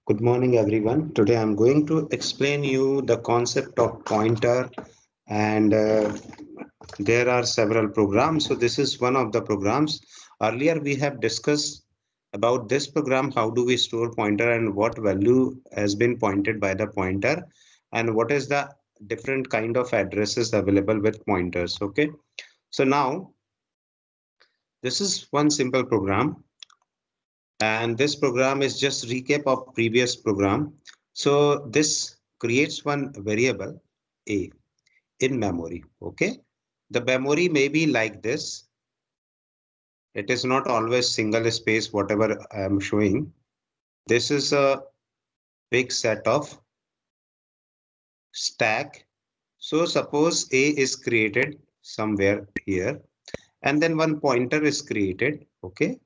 Good morning, everyone. Today I'm going to explain you the concept of pointer and there are several programs. So this is one of the programs. Earlier we have discussed about this program, how do we store pointer and what value has been pointed by the pointer and what is the different kind of addresses available with pointers. Okay. So now this is one simple program and this program is just recap of previous program. So this creates one variable a in memory. Okay, the memory may be like this. It is not always single space whatever I am showing. This is a big set of stack. So suppose a is created somewhere here and then one pointer is created. Okay,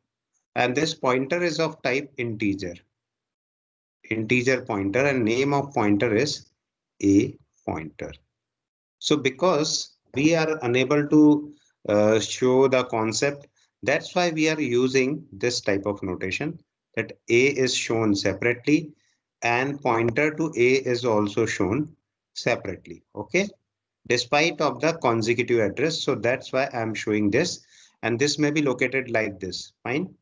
and this pointer is of type integer pointer, and name of pointer is a pointer. So because we are unable to show the concept, that's why we are using this type of notation that a is shown separately and pointer to a is also shown separately. Okay, despite of the consecutive address. So that's why I'm showing this, and this may be located like this. Fine.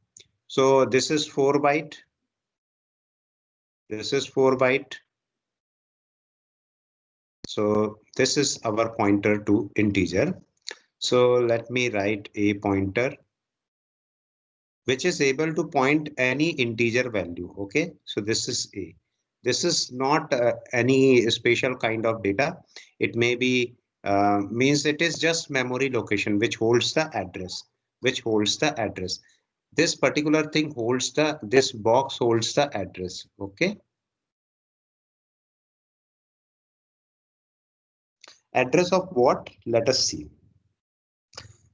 So this is 4 byte. This is 4 byte. So this is our pointer to integer. So let me write a pointer which is able to point any integer value. Okay, so this is a. This is not any special kind of data. It may be means it is just memory location which holds the address, which holds the address. This particular thing holds this box holds the address. Okay, address of what? Let us see.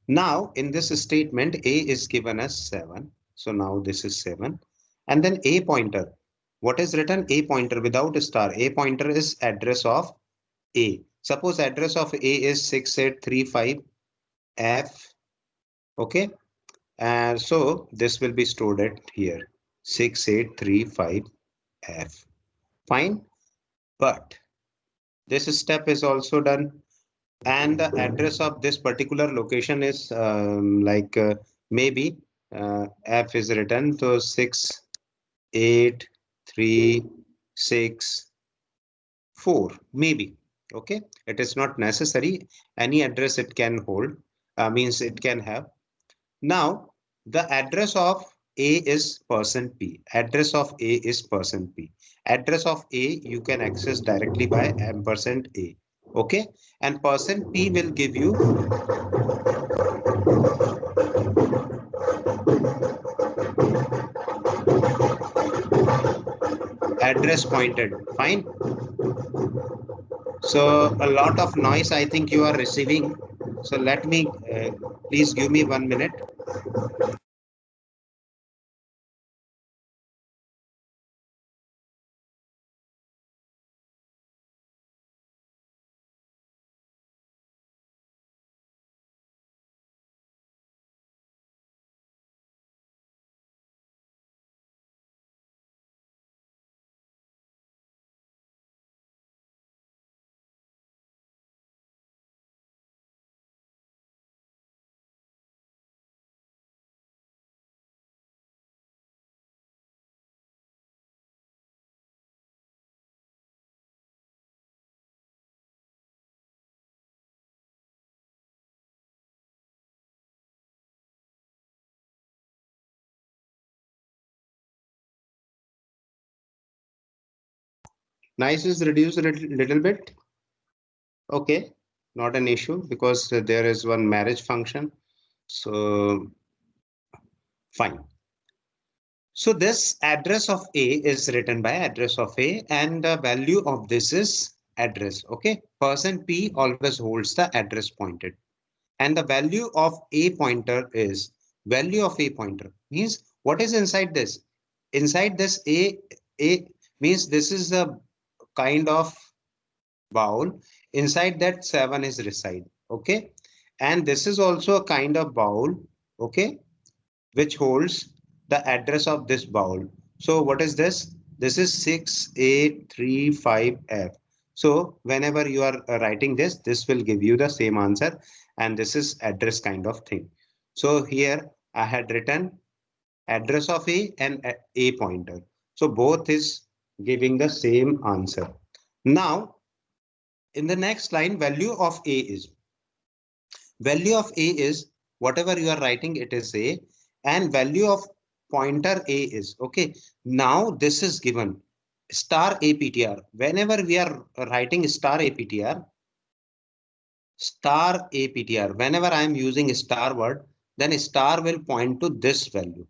Now in this statement, a is given as 7. So now this is 7. And then a pointer. What is written? A pointer without a star. A pointer is address of a. Suppose address of a is 6835F. Okay. And so this will be stored at here. 6835F. Fine. But this step is also done. And the address of this particular location is maybe F is written so 68364 maybe. Okay, it is not necessary. Any address it can hold, means it can have. Now the address of a is %p. Address of a is %p. Address of a you can access directly by ampersand a. Okay, and %p will give you address pointed. Fine. So a lot of noise I think you are receiving. So let me please give me 1 minute. Noise is reduced a little bit. Okay, not an issue because there is one marriage function. So fine. So this address of A is written by address of A and the value of this is address. Okay, %p always holds the address pointed. And the value of a pointer is value of a pointer means what is inside this? Inside this a means this is a kind of bowl. Inside that 7 is reside. Okay, and this is also a kind of bowl. Okay, which holds the address of this bowl. So what is this? This is 6835F. So whenever you are writing this, this will give you the same answer, and this is address kind of thing. So here I had written address of A and A pointer. So both is giving the same answer. Now in the next line, value of A is whatever you are writing, it is A, and value of pointer A is okay. Now this is given star APTR. Whenever we are writing star APTR, whenever I am using star word, then star will point to this value.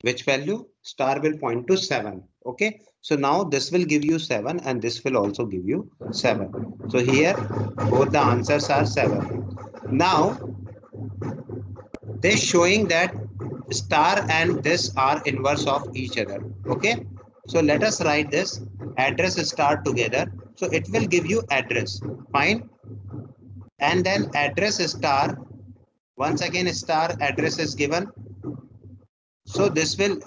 Which value? Star will point to 7. Okay. So now this will give you 7 and this will also give you 7. So here both the answers are 7. Now this showing that star and this are inverse of each other. Okay. So let us write this address star together. So it will give you address. Fine. And then address star. Once again star address is given. So this will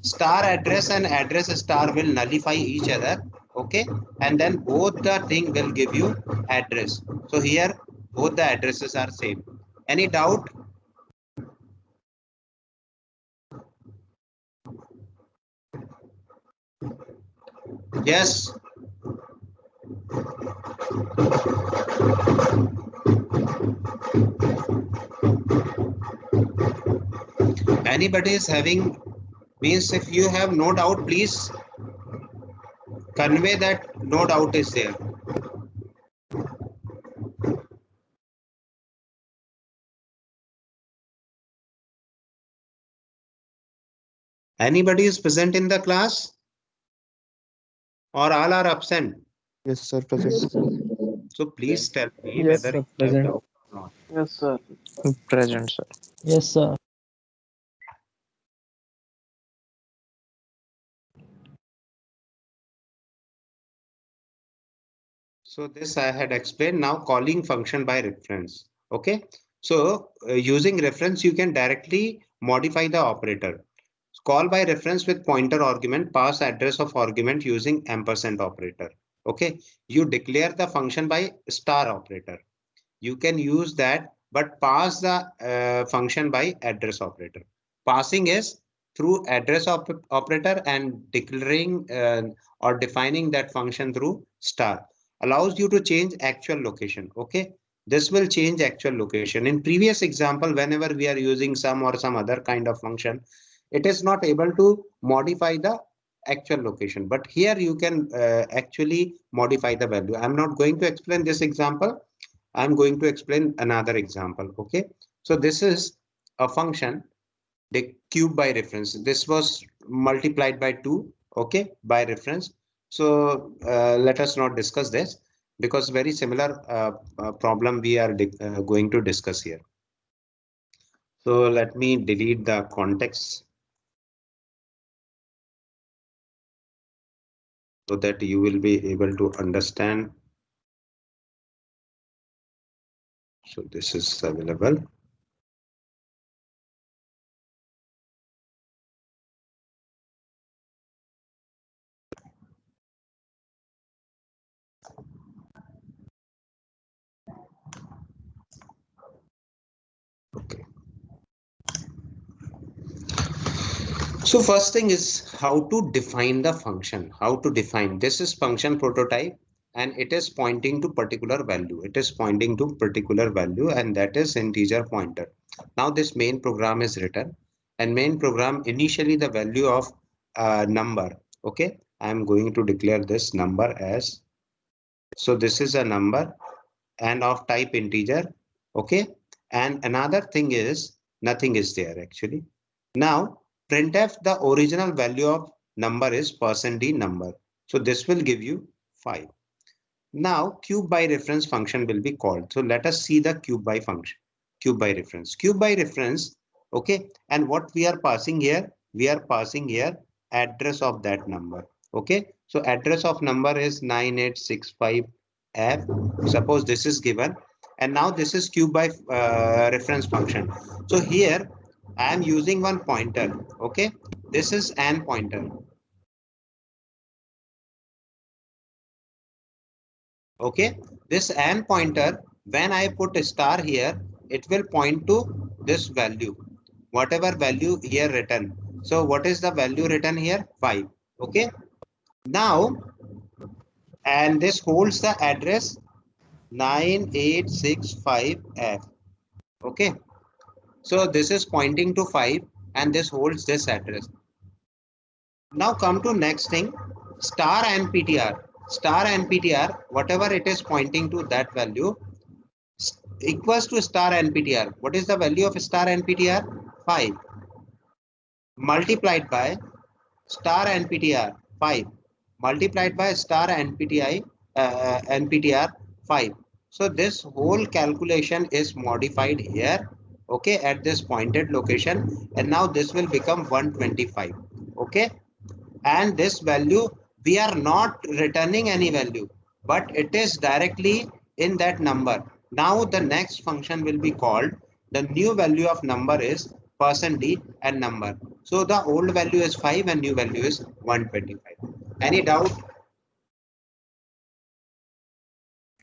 star address and address star will nullify each other. Okay. And then both the thing will give you address. So here both the addresses are same. Any doubt? Yes. Anybody is having, means if you have no doubt, please convey that no doubt is there. Anybody is present in the class or all are absent? Yes, sir, present. So please tell me Yes, whether sir. you have Present. doubt or not. Yes, sir. Present, sir. Yes, sir. So this I had explained. Now calling function by reference. Okay. So using reference, you can directly modify the operator. Call by reference with pointer argument, pass address of argument using ampersand operator. Okay. You declare the function by star operator. You can use that, but pass the function by address operator. Passing is through address operator and declaring or defining that function through star. Allows you to change actual location. Okay. This will change actual location. In previous example, whenever we are using some or some other kind of function, it is not able to modify the actual location. But here you can actually modify the value. I'm not going to explain this example. I'm going to explain another example. Okay. So this is a function, the cube by reference. This was multiplied by 2. Okay. By reference. So let us not discuss this because very similar problem we are going to discuss here. So let me delete the context so that you will be able to understand. So this is available. Okay. So first thing is how to define the function, how to define. This is function prototype and it is pointing to particular value. It is pointing to particular value and that is integer pointer. Now this main program is written and main program initially the value of number. Okay. I am going to declare this number as, so this is a number and of type integer. Okay. And another thing is nothing is there actually. Now printf the original value of number is %d number. So this will give you 5. Now cube by reference function will be called. So let us see the cube by function, cube by reference, cube by reference. Okay. And what we are passing here, we are passing here address of that number. Okay. So address of number is 9865F. Suppose this is given. And now this is cube by reference function. So here I am using one pointer. Okay. This is an pointer. Okay, this n pointer, when I put a star here, it will point to this value, whatever value here written. So what is the value written here? 5. Okay, now, and this holds the address 9865F. Okay, so this is pointing to 5 and this holds this address. Now come to next thing, star NPTR. Star NPTR, whatever it is pointing to that value equals to star NPTR. What is the value of star NPTR? 5 multiplied by star NPTR 5 multiplied by star NPTR 5. So this whole calculation is modified here, okay, at this pointed location, and now this will become 125. Okay, and this value, we are not returning any value, but it is directly in that number. Now the next function will be called, the new value of number is %d and number. So the old value is 5 and new value is 125. Any doubt?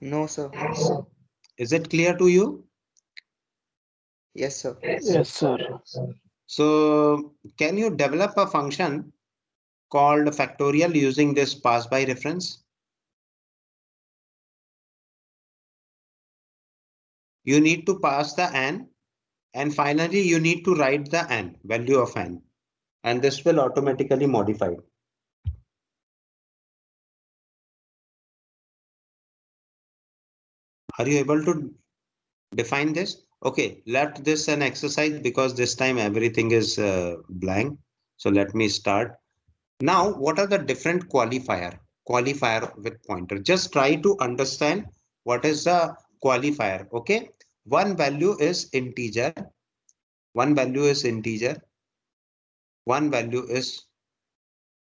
No, sir. Is it clear to you? Yes, sir. Yes, sir. So can you develop a function called factorial using this pass by reference? You need to pass the n, and finally you need to write the n, value of n, and this will automatically modify. Are you able to define this? Okay, let this an exercise because this time everything is blank. So let me start. Now, what are the different qualifier with pointer? Just try to understand what is the qualifier. Okay, one value is integer, one value is integer, one value is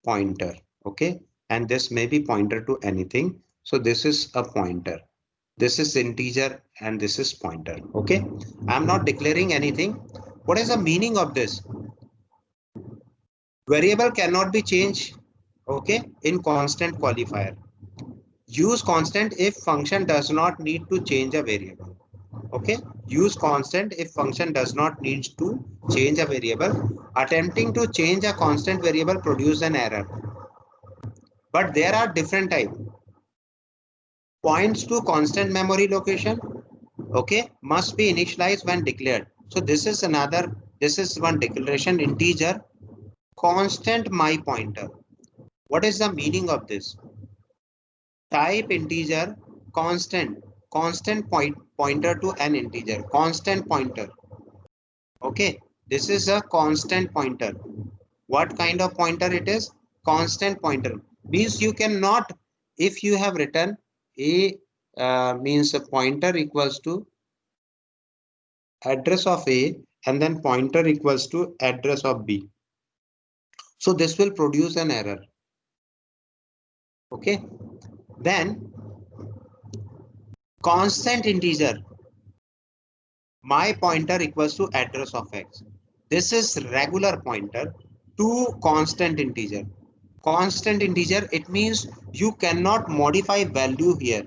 pointer. Okay, and this may be pointer to anything. So this is a pointer, this is integer, and this is pointer. Okay, I'm not declaring anything. What is the meaning of this? Variable cannot be changed, okay, in constant qualifier. Use constant if function does not need to change a variable. Okay, use constant if function does not need to change a variable. Attempting to change a constant variable produce an error. But there are different types. Points to constant memory location, okay, must be initialized when declared. So this is another, this is one declaration, integer constant my pointer. What is the meaning of this? Type integer constant, pointer to an integer, constant pointer. Okay, this is a constant pointer. What kind of pointer it is? Constant pointer. Means you cannot, if you have written a means a pointer equals to address of A and then pointer equals to address of B. So this will produce an error. Okay, then constant integer, my pointer equals to address of X. This is regular pointer to constant integer. Constant integer, it means you cannot modify value here.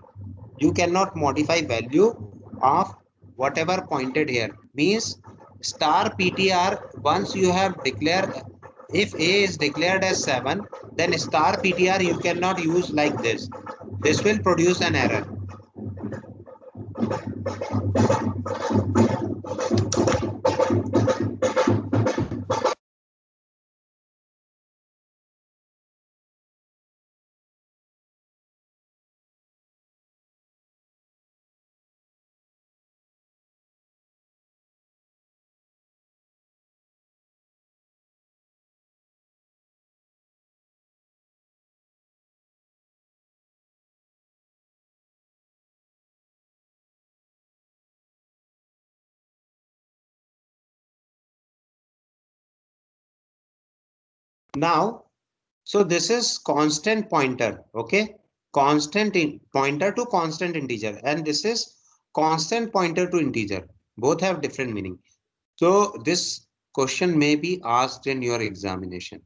You cannot modify value of whatever pointed here. Means star PTR, once you have declared, if A is declared as 7, then star PTR you cannot use like this. This will produce an error. Now, so this is constant pointer, okay? Constant pointer to constant integer, and this is constant pointer to integer. Both have different meaning. So this question may be asked in your examination.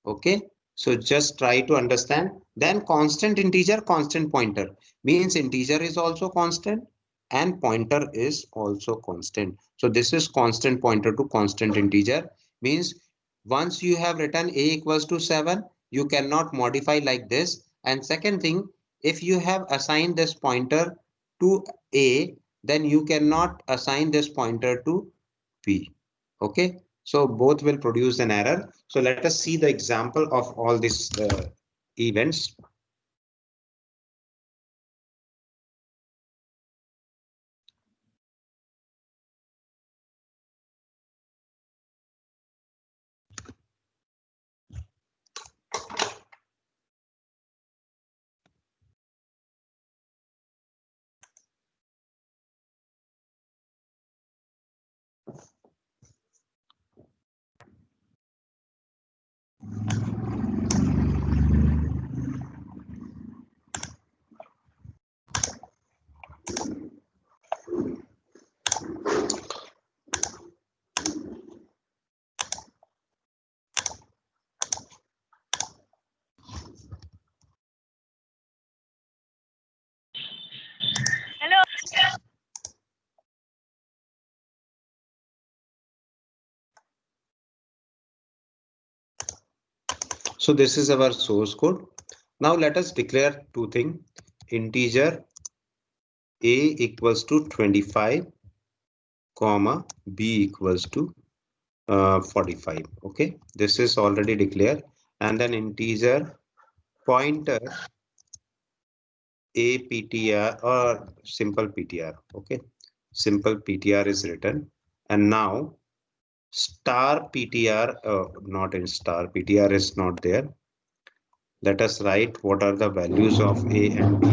Okay, So just try to understand. Then constant integer, constant pointer means integer is also constant and pointer is also constant. So this is constant pointer to constant integer means once you have written a equals to 7, you cannot modify like this. And second thing, if you have assigned this pointer to a, then you cannot assign this pointer to b. Okay, so both will produce an error. So let us see the example of all these events. Hello. So this is our source code. Now let us declare two things. Integer a equals to 25, comma b equals to 45. Okay, this is already declared. And then integer pointer a ptr or simple ptr. Okay, simple ptr is written. And now star ptr, not in star ptr is not there. Let us write what are the values of a and b.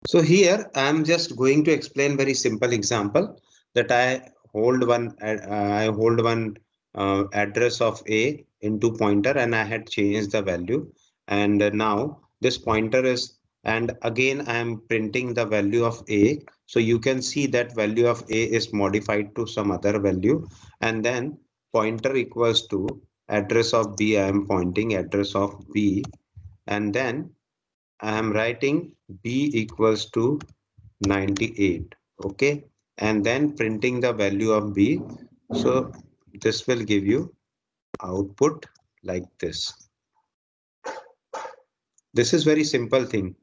So here I am just going to explain very simple example that I hold one address of a into pointer and I had changed the value, and now this pointer is, and again I am printing the value of a. So you can see that value of a is modified to some other value, and then pointer equals to address of b. I am pointing address of b, and then I am writing b equals to 98. Okay, and then printing the value of b. So this will give you output like this. This is very simple thing.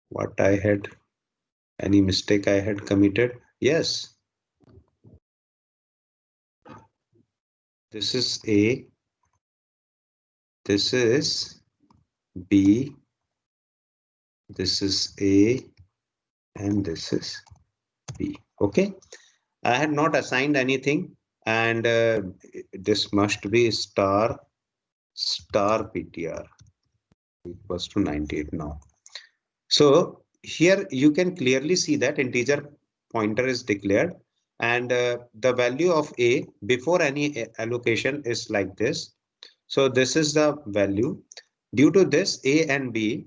What I had, any mistake I had committed? Yes, this is a, this is b, this is a, and this is b. Okay, I had not assigned anything, and this must be star ptr equals to 98 now. So here you can clearly see that integer pointer is declared, and the value of a before any allocation is like this. So this is the value. Due to this a and b,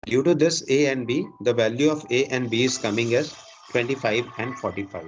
due to this a and b, the value of a and b is coming as 25 and 45.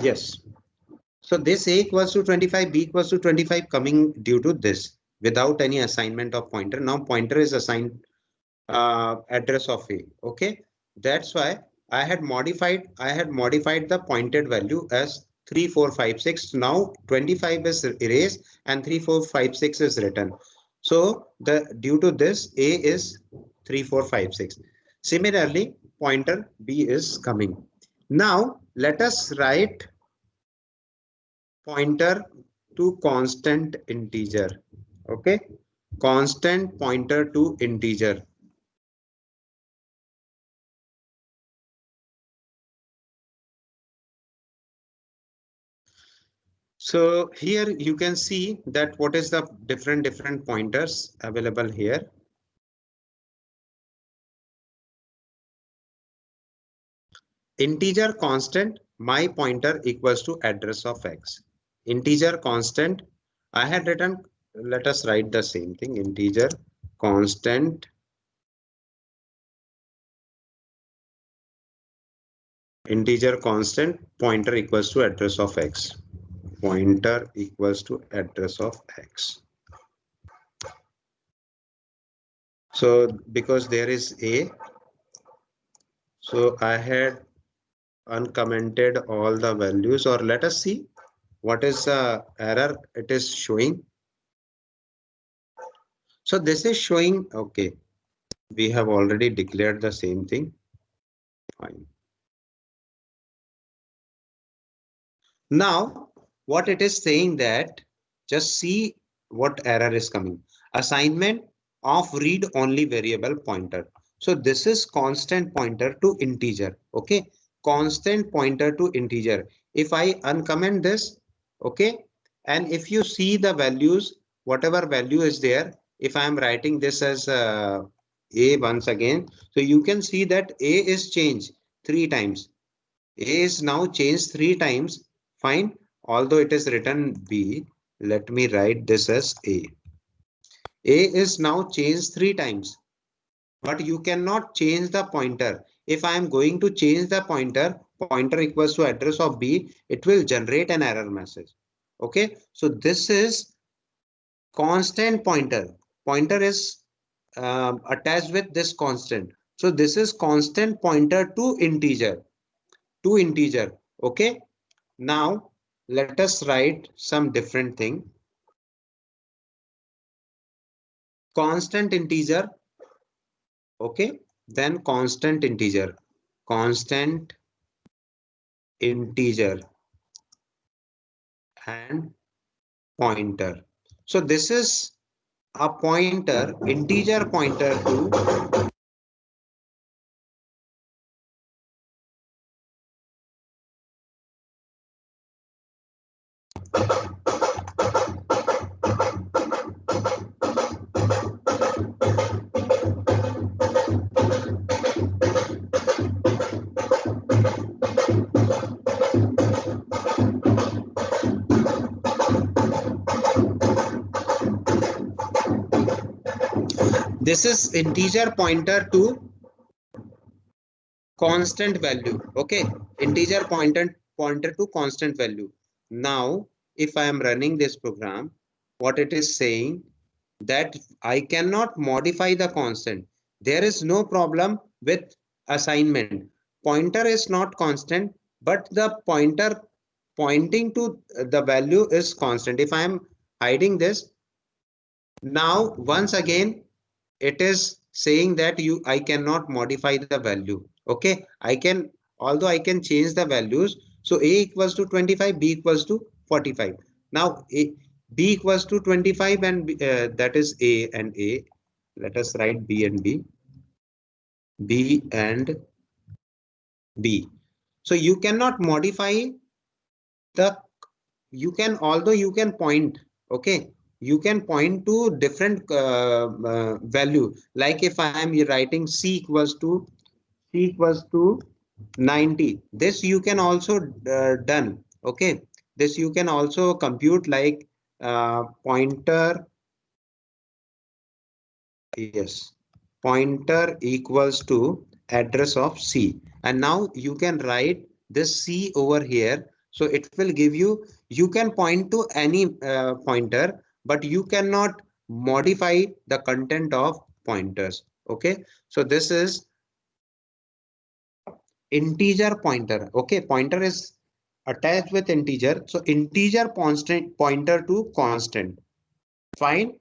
Yes. So this A equals to 25, B equals to 25 coming due to this without any assignment of pointer. Now pointer is assigned address of A. Okay. That's why I had modified the pointed value as 3456. Now 25 is erased and 3456 is written. So due to this A is 3456. Similarly, pointer B is coming. Now let us write pointer to constant integer. Okay, constant pointer to integer. So here you can see that what is the different pointers available here. Integer constant, my pointer equals to address of X. Integer constant, I had written, let us write the same thing, integer constant, pointer equals to address of X. Pointer equals to address of X. So because there is A, so I had uncommented all the values, or let us see what is the error it is showing. So this is showing, okay, we have already declared the same thing. Fine. Now what it is saying that, just see what error is coming. Assignment of read only variable pointer. So this is constant pointer to integer. Okay, constant pointer to integer. If I uncomment this, okay, and if you see the values, whatever value is there, if I am writing this as A once again, so you can see that A is changed 3 times. A is now changed 3 times. Fine. Although it is written B, let me write this as A. A is now changed 3 times, but you cannot change the pointer. If I am going to change the pointer, pointer equals to address of B, it will generate an error message. Okay. So this is constant pointer. Pointer is attached with this constant. So this is constant pointer to integer. Okay. Now let us write some different thing. Constant integer. Okay. Then constant integer and pointer. So this is a pointer, integer pointer to this is integer pointer to constant value. Okay, integer pointer to constant value. Now if I am running this program, what it is saying that I cannot modify the constant. There is no problem with assignment. Pointer is not constant, but the pointer pointing to the value is constant. If I am hiding this, now once again it is saying that I cannot modify the value. Okay, I can, although I can change the values. So A equals to 25, B equals to 45. Now B equals to 25 and that is A and A. Let us write B and B. B and B. So you cannot modify the, you can, although you can point, okay, you can point to different value. Like if I am writing C equals to 90, this you can also done. Okay, this you can also compute like pointer, yes, pointer equals to address of C, and now you can write this C over here. So it will give you, you can point to any pointer, but you cannot modify the content of pointers. Okay, so this is integer pointer. Okay, pointer is attached with integer. So integer constant pointer to constant. Fine.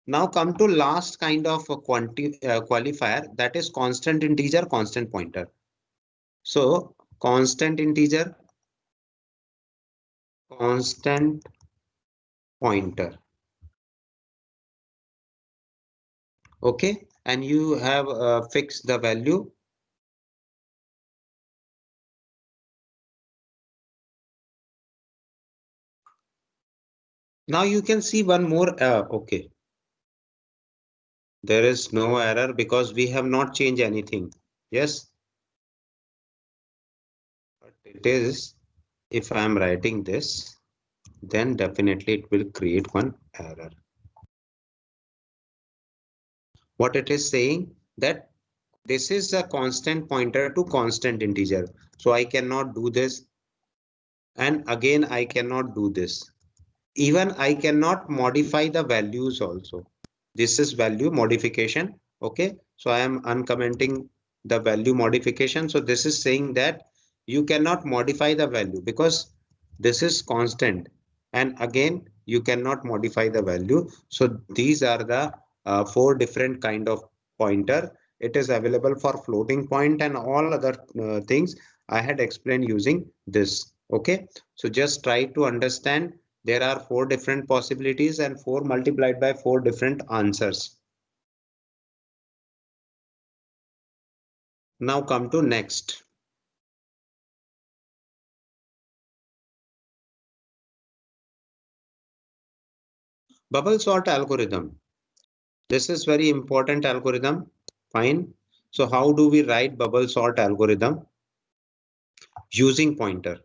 Now come to last kind of a qualifier, that is constant integer, constant pointer. So constant integer, constant pointer. Okay, and you have fixed the value. Now you can see one more. Okay, there is no error because we have not changed anything. Yes, but it is, if I am writing this, then definitely it will create one error. What it is saying that this is a constant pointer to constant integer. So I cannot do this. And again, I cannot do this. Even I cannot modify the values also. This is value modification. Okay. So I am uncommenting the value modification. So this is saying that you cannot modify the value because this is constant. And again, you cannot modify the value. So these are the four different kind of pointer. It is available for floating point and all other things I had explained using this. Okay. So just try to understand there are four different possibilities and 4 multiplied by 4 different answers. Now come to next. Bubble sort algorithm. This is very important algorithm. Fine. So how do we write bubble sort algorithm? Using pointer.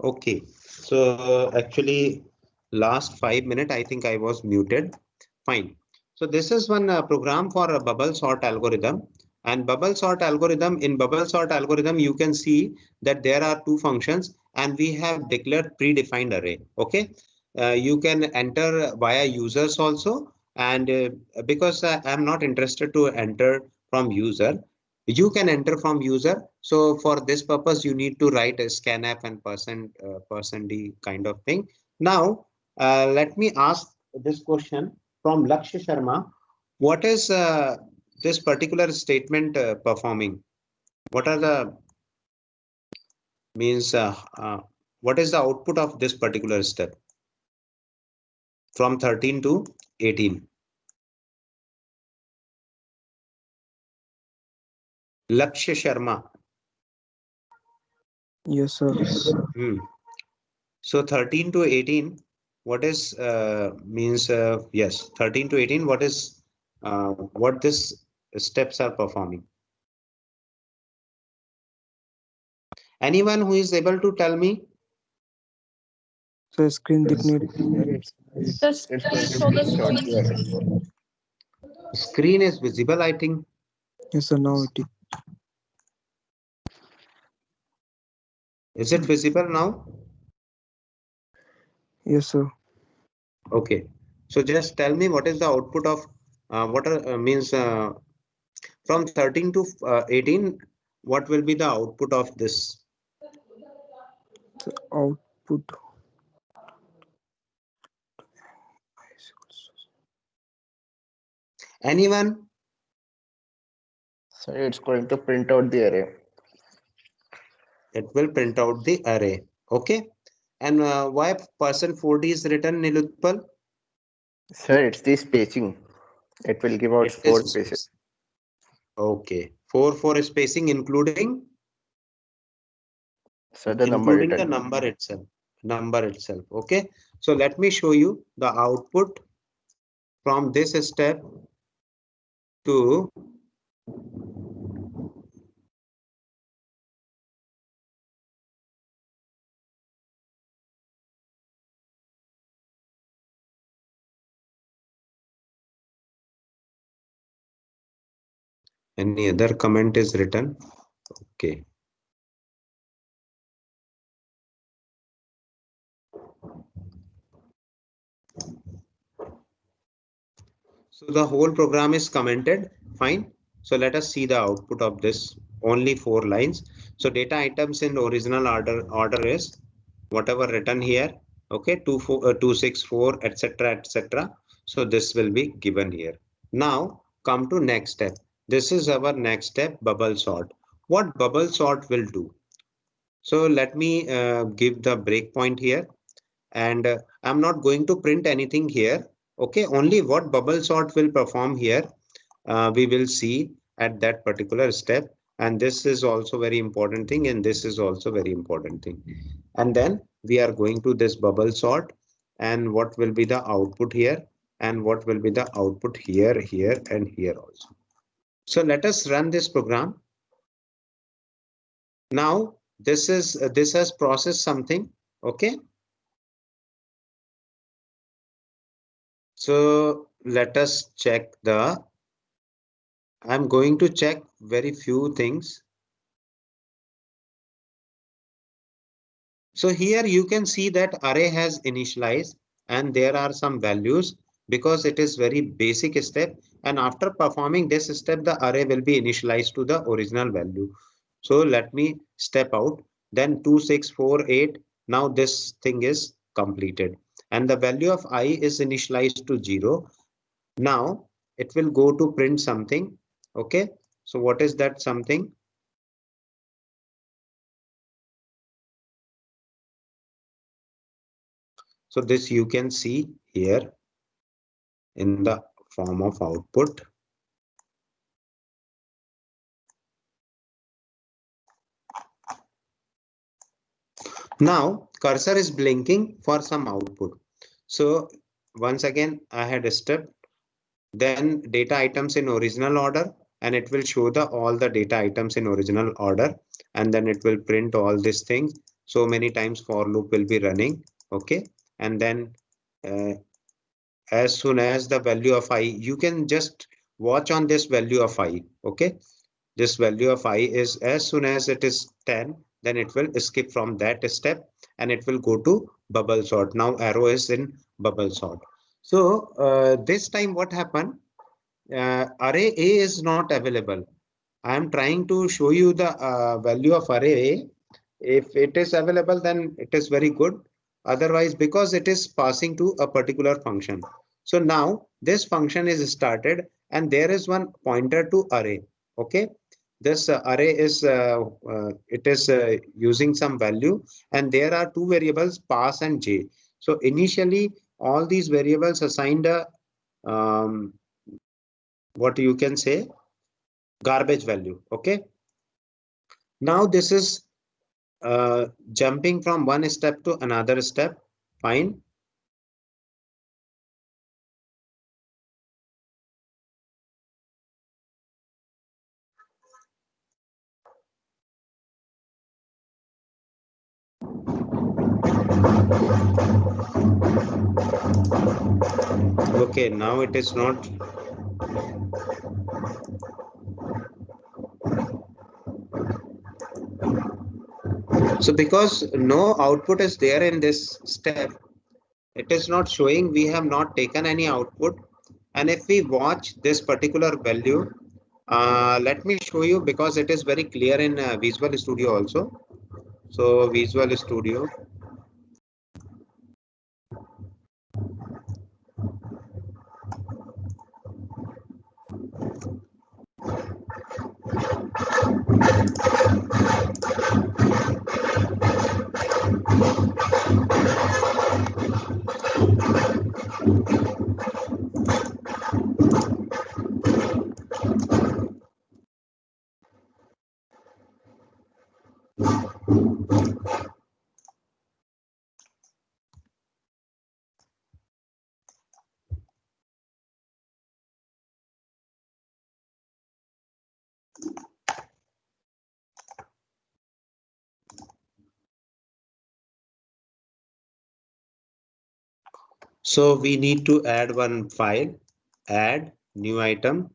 Okay, so actually last 5 minutes I think I was muted. Fine. So this is one program for a bubble sort algorithm, and bubble sort algorithm, in bubble sort algorithm you can see that there are two functions and we have declared predefined array. Okay, you can enter via users also, and because I'm not interested to enter from user, you can enter from user. So for this purpose you need to write a scanf and percent d kind of thing. Now let me ask this question from Lakshya Sharma. What is this particular statement performing? What are the means what is the output of this particular step from 13 to 18? Lakshya Sharma. Yes, sir. Hmm. So 13 to 18, what is means yes, 13 to 18, what is what this steps are performing? Anyone who is able to tell me? So screen dignity. It's going to print out the array. Screen is visible, I think. Yes, sir. Now it is. Is it visible now? Yes, sir. Okay. So just tell me what is the output of what are, means from 13 to 18, what will be the output of this? The output. Anyone? So it's going to print out the array. It will print out the array. Okay. And why %4d is written, Nilutpal? Sir, it's the spacing. It will give out It four is spaces. okay. 4 spacing including So the number including the written. number itself. Number itself. Okay. So let me show you the output from this step to any other comment is written. Okay. So the whole program is commented. Fine. So let us see the output of this. Only 4 lines. So data items in original order is whatever written here. Okay, 264, etc., etc. So this will be given here. Now come to next step. This is our next step, bubble sort. What bubble sort will do? So let me give the breakpoint here, and I'm not going to print anything here. Okay, only what bubble sort will perform here, we will see at that particular step. And this is also very important thing, and this is also very important thing. And then we are going to this bubble sort, and what will be the output here, and what will be the output here, here, and here also. So let us run this program. Now this has processed something. Okay. So let us check the, I'm going to check very few things. So here you can see that array has initialized and there are some values because it is very basic step. And after performing this step, the array will be initialized to the original value. So let me step out, then 2648. Now this thing is completed and the value of I is initialized to 0. Now it will go to print something. Okay. So what is that something? So this you can see here in the form of output. Now cursor is blinking for some output. So once again I had a step, then data items in original order, and it will show the all the data items in original order, and then it will print all these things. So many times for loop will be running. Okay, and then as soon as the value of I, you can just watch on this value of I. Okay, this value of I is as soon as it is 10, then it will skip from that step and it will go to bubble sort. Now arrow is in bubble sort. So this time what happened? Array A is not available. I am trying to show you the value of array A. If it is available, then it is very good. Otherwise, because it is passing to a particular function. So now this function is started and there is one pointer to array. Okay. This array is using some value and there are two variables pass and j. So initially all these variables assigned a what you can say garbage value. Okay. Now this is jumping from one step to another step. Fine. Okay, now it is not. So because no output is there in this step, it is not showing. We have not taken any output. And if we watch this particular value, let me show you because it is very clear in Visual Studio also. So Visual Studio. So we need to add one file, add new item,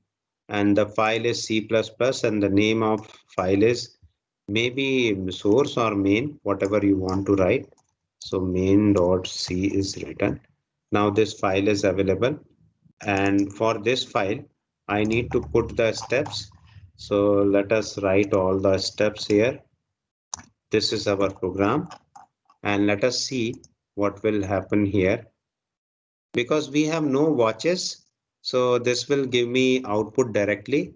and the file is C++ and the name of file is maybe source or main, whatever you want to write. So main.c is written. Now this file is available. And for this file, I need to put the steps. So let us write all the steps here. This is our program. And let us see what will happen here. Because we have no watches, so this will give me output directly.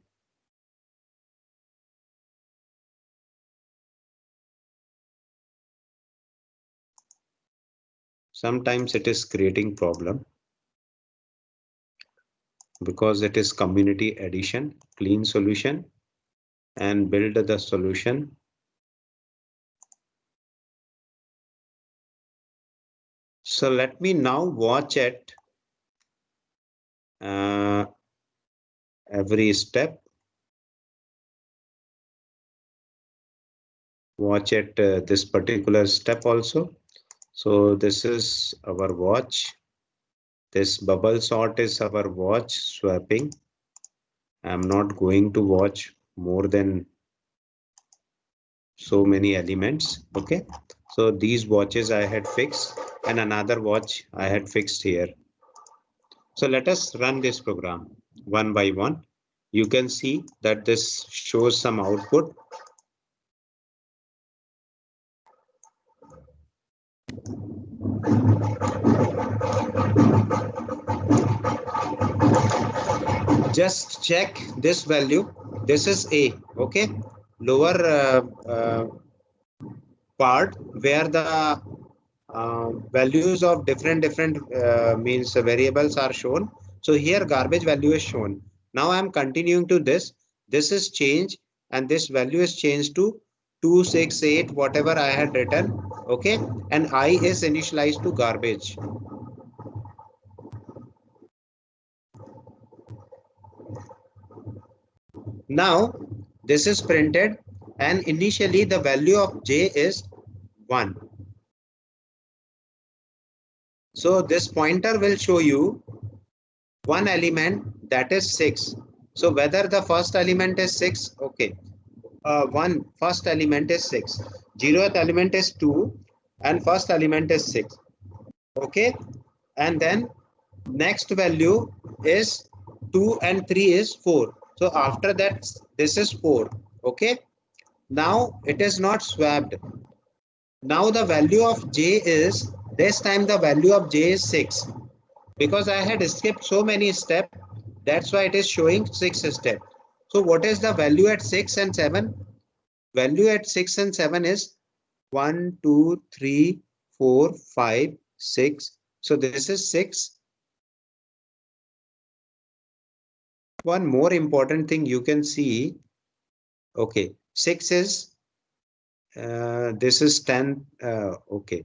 Sometimes it is creating problem because it is community edition, clean solution, and build the solution. So let me now watch it every step. Watch it this particular step also. So this is our watch. This bubble sort is our watch swapping. I'm not going to watch more than so many elements. Okay, so these watches I had fixed and another watch I had fixed here. So let us run this program one by one. You can see that this shows some output. Just check this value. This is A. Okay, lower part where the values of different means variables are shown. So here garbage value is shown. Now I am continuing to this. This is changed and this value is changed to 268 whatever I had written. Okay, and I is initialized to garbage. Now this is printed and initially the value of j is 1. So this pointer will show you one element, that is 6. So whether the first element is 6, okay, first element is 6, 0th element is 2, and first element is 6, okay, and then next value is 2 and 3 is 4. So after that this is 4, okay. Now it is not swapped. Now the value of j is, this time the value of j is 6, because I had skipped so many steps, that's why it is showing 6 steps. So what is the value at 6 and 7? Value at 6 and 7 is 1, 2, 3, 4, 5, 6. So this is 6. One more important thing you can see, okay, 6 is, this is 10, okay.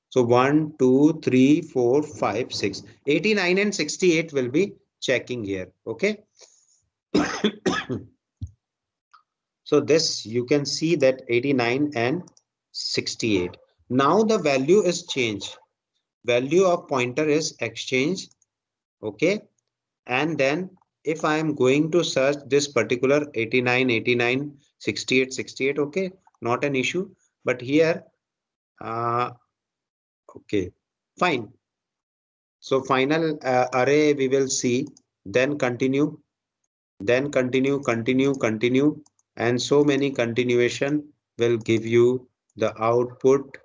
So 1, 2, 3, 4, 5, 6, 89 and 68 will be checking here, okay. So this you can see that 89 and 68. Now the value is changed. Value of pointer is exchanged, okay. And then if I am going to search this particular 89, 89, 68, 68, okay, not an issue. But here, okay, fine. So final array we will see, then continue, continue, and so many continuation will give you the output,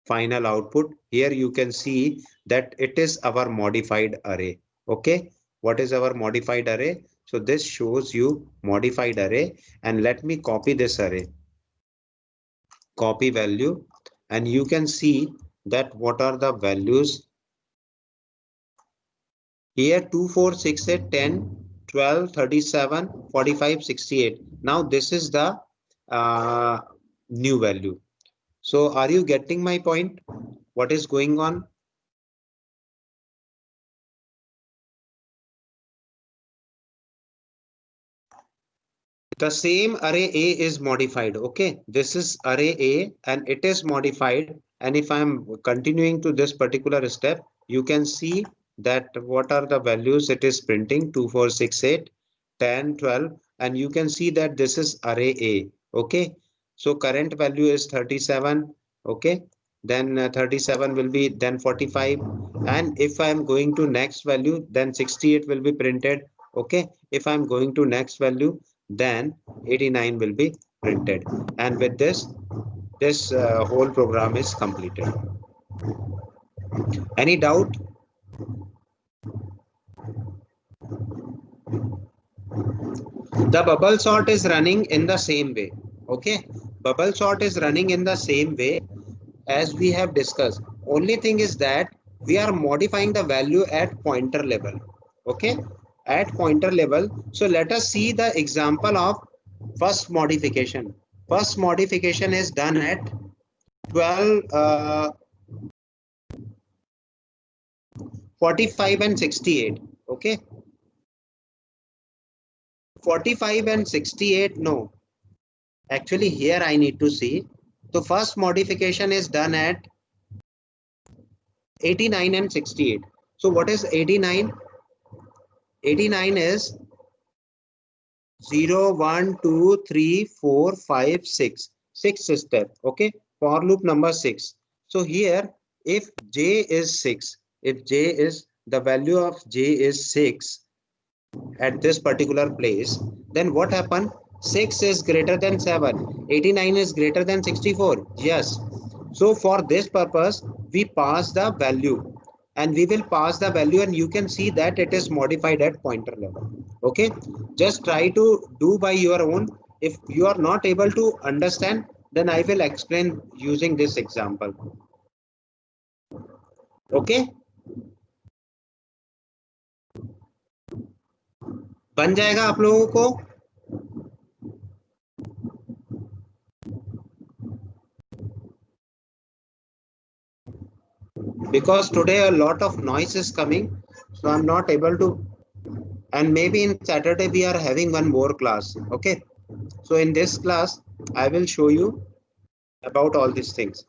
final output. Here you can see that it is our modified array, okay. What is our modified array? So this shows you modified array, and let me copy this array, copy value, and you can see that what are the values here: 2, 4, 6, 8, 10, 12, 37, 45, 68. Now this is the new value. So are you getting my point? What is going on? The same array A is modified, okay. This is array A and it is modified. And if I'm continuing to this particular step, you can see that what are the values it is printing: 2, 4, 6, 8, 10, 12, and you can see that this is array A, okay. So current value is 37, okay. Then 37 will be then 45, and if I am going to next value, then 68 will be printed, okay. If I'm going to next value, then 89 will be printed, and with this whole program is completed. Any doubt? The bubble sort is running in the same way, okay. Bubble sort is running in the same way as we have discussed. Only thing is that we are modifying the value at pointer level, okay, at pointer level. So let us see the example of first modification. First modification is done at 12, 45 and 68, okay. 45 and 68, no, actually here I need to see. So first modification is done at 89 and 68. So what is 89? 89 is 0, 1, 2, 3, 4, 5, 6. 6 step, okay. For loop number 6. So here, if j is 6, if j is, the value of j is 6 at this particular place, then what happened? 6 is greater than 7. 89 is greater than 64. Yes. So for this purpose, we pass the value, and we will pass the value, and you can see that it is modified at pointer level, okay. Just try to do by your own. If you are not able to understand, then I will explain using this example, okay. बन जाएगा आप लोगों को? Because today a lot of noise is coming, so I'm not able to. And maybe in Saturday we are having one more class, okay. So in this class I will show you about all these things.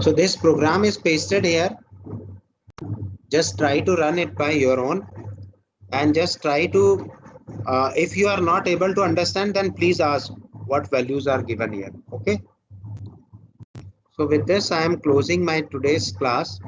So this program is pasted here. Just try to run it by your own and just try to, if you are not able to understand, then please ask what values are given here. Okay. So with this, I am closing my today's class.